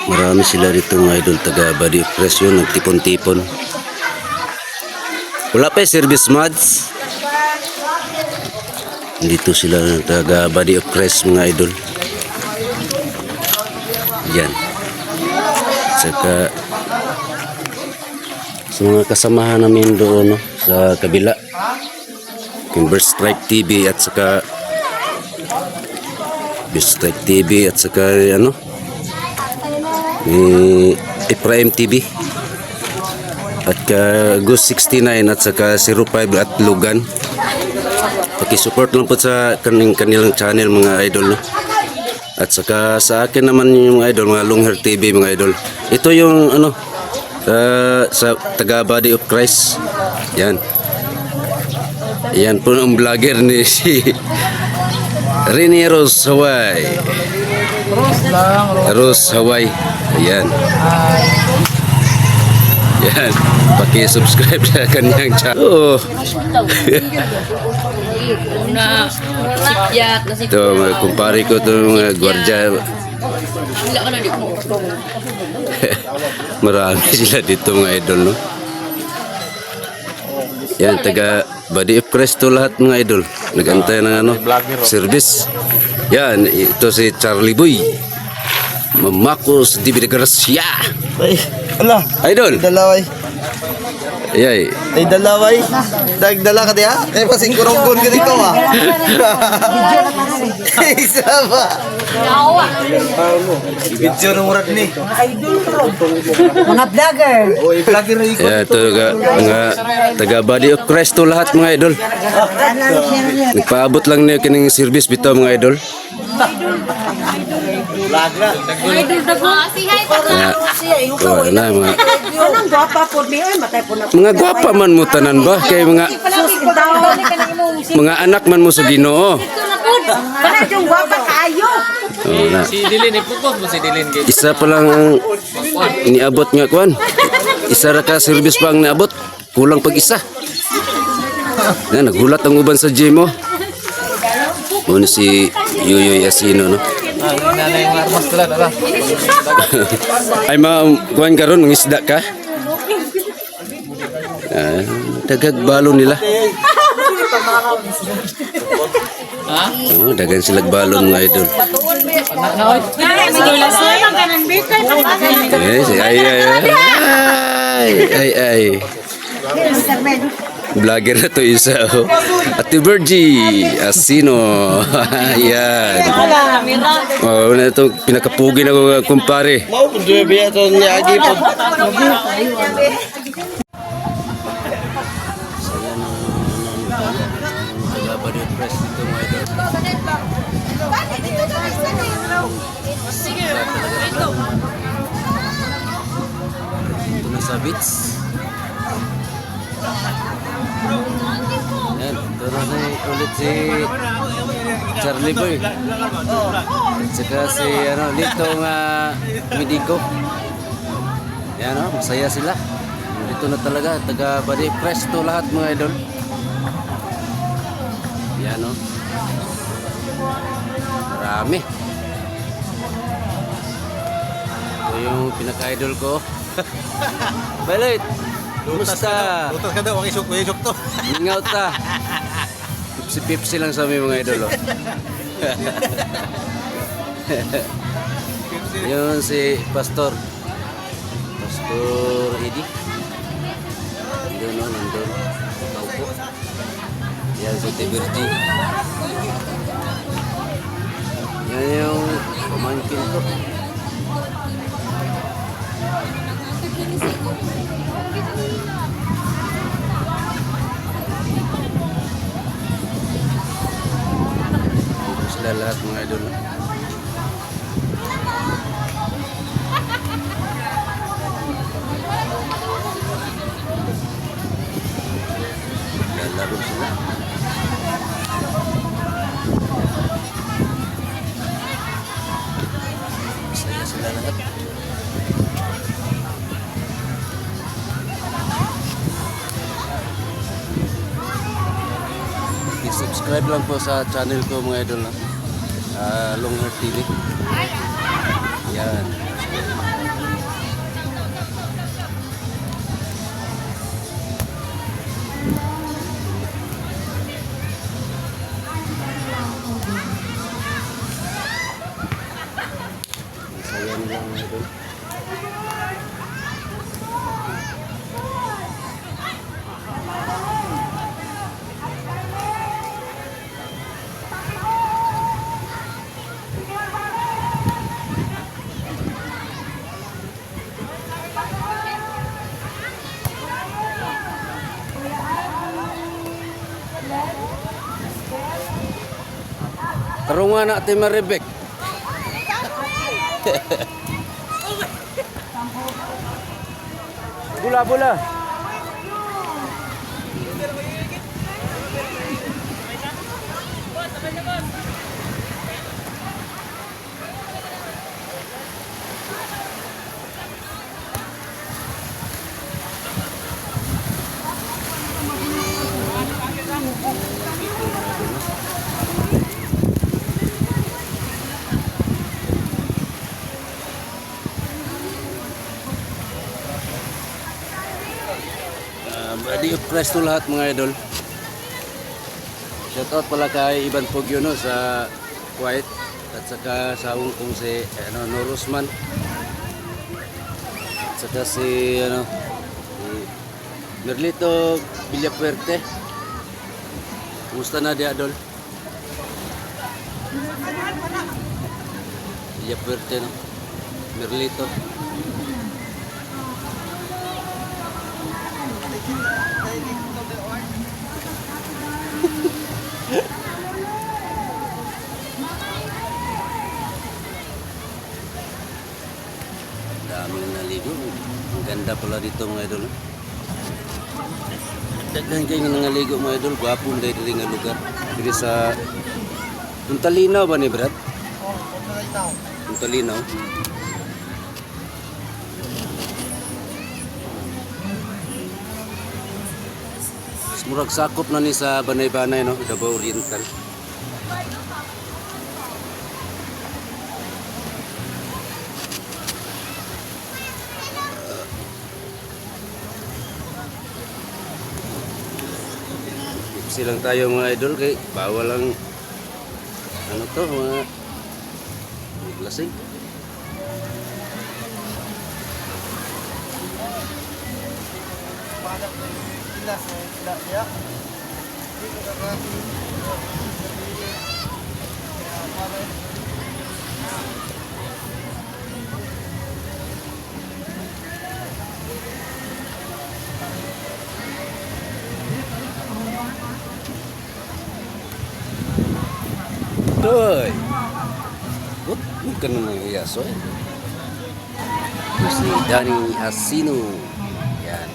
Marami sila dito mga idol, taga body press yun, nagtipon-tipon. Wala pa service mods. Dito sila taga body of Christ mga idol. Yan. Saka sa mga kasamahan namin doon, no, sa kabila, Bird Strike TV at saka Bird Strike TV at saka ano, Ephraim TV at Goose 69 at saka 05 at Lugan. Pakisupport lang po sa kanilang channel mga idol, no? At saka sa akin naman yung mga idol, mga Long Hair TV mga idol. Ito yung ano, sa taga Body of Christ. Yan. Yan po ang vlogger ni si Rene Rose Hawaii. Rose Hawaii. Ayan. Yan. Paki-subscribe sa kanyang channel. Oh. Ito, mga kumpare ko ito, mga gwardya. Marami sila dito mga idol, no? Yan, taga Body of Christ to lahat mga idol. Nag-antay ng ano, service. Yan, ito si Charlie Boy. Mamakos Dibi de Gracia. Ay, ala. Idol. Dalaway. Ayay. Ay, dalaway. Dagdala ka diya? Eh, pasing kurungkon ka dito, ah. Isa ba? Video ng urat ni. Mga vlogger. O, i-vlogger na ikot. Yeah, ito mga taga Body of Christ to lahat mga idol. Nagpaabot lang niyo kining service bitaw mga idol. Na mga Anong gwapa po niyo ay matay po na. mga gwapa man mo tanan ba kay mga anak man mo sa Ginoo. Kana yung gwapa kayo. Oh, na. Si Dilin, ipukos mo si Dilin. Isa pa lang ang iniabot nga kuan. Isa ra ka service pa ang niabot. Kulang pag isa. Na naghulat ang uban sa gym mo. Ano si Yoyoy Asino, no? Nanay ng armas pala, dala. Ay kuan karon ng isda ka? Dagag balon nila. Ha? Oh, dagan sila balon mga idol. Ay. Vlogger na to isa, oh. Ate Virgie Asino. Yan. Oh, na ito pinakapugi na ko kumpare. Mau pun dia biar tu ni agi pun. Ito na sa beach. Yan, ito na ulit si Charlie Boy. At saka si Lito nga Midigo. Yan, masaya sila. Dito na talaga, taga Body Press to lahat mga idol. Yan, marami. Ito yung pinaka-idol ko. Balit! Kumusta? Lutas ka daw, wag isok to. Ingaw ta. Pipsi lang sa mga idol. Yun si Pastor Eddie. Nandun. Taupo. Yan si Tiberji. Yan yung pamangkin ko. Sila lahat mga idol. Lalaro sila. Masaya sila lahat. I-subscribe lang po sa channel ko mga idol. Long Hair TV. Yan. Sayang lang ito. Tarungan natin maribek. Bola-bola. Badi of Christ to lahat mga idol. Shoutout pala kay Ivan Pogyo no, sa Kuwait at saka sa Hong Kong si Norosman at saka si Merlito Villapuerte. Kumusta na di idol? Villapuerte no, Merlito. Daming naligo. Ang ganda pala dito mga idol. Daghan kayo nga naligo mga idol. Gwapong dahil dito nga lugar. Dito sa Puntalinaw ba ni Brad? Puntalinaw. Murag sakop na ni sa Banay-Banay no, Davao Oriental. Silang tayo mga idol kay bawal lang ano to mga lasing. Doy. Bukan naman iya so. Si Dani Asino. Yan.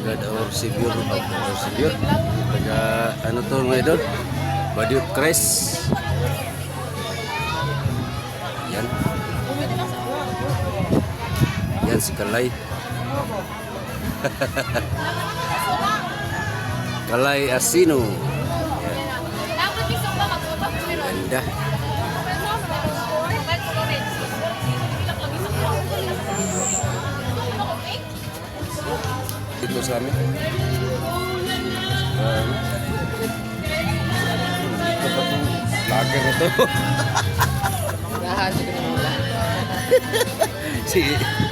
Agad or severe. Taga ano to mga idol? Body of Christ. Yan. Yan si Kalay. Kalay Asino. Yan. Ganda. Dito sa amin. Lager na to. Si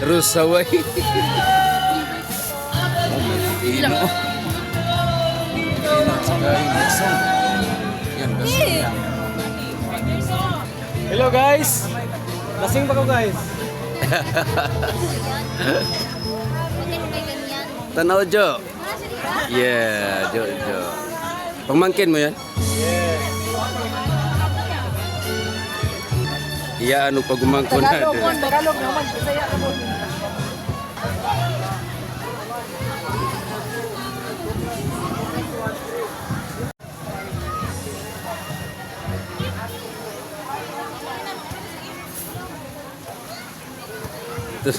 Rusaway. Ino. Hello guys. Lasing pa ko guys. Tanaw Jo. Yeah, Jo. Pamangkin mo yan? Iya, ano pag umangko na. Tagalog naman. Bisaya naman. Ito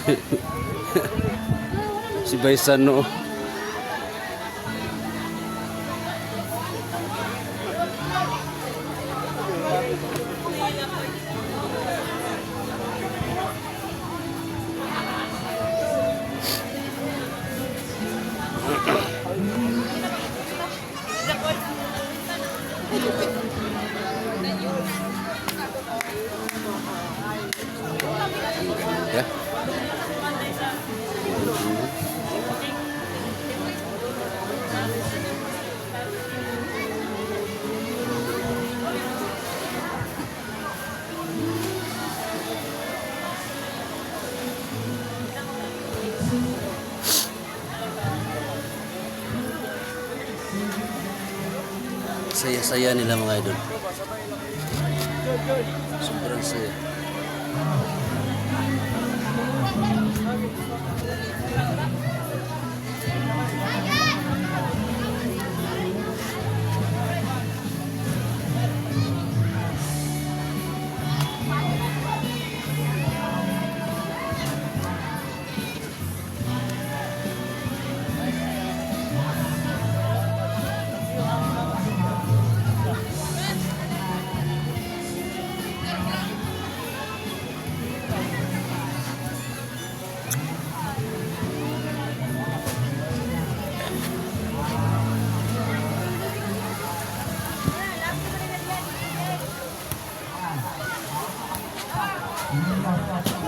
si Baisano. Ya. Saya-saya nila mga idol. Sobrang saya.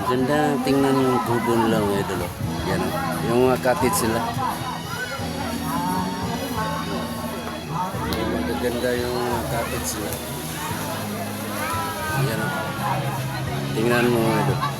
Ganda tingnan yung kubo nila mga idol. Oh. Yan o. Yung mga cottage sila. Magaganda yung mga cottage sila. Yan o. Tingnan mo mga idol.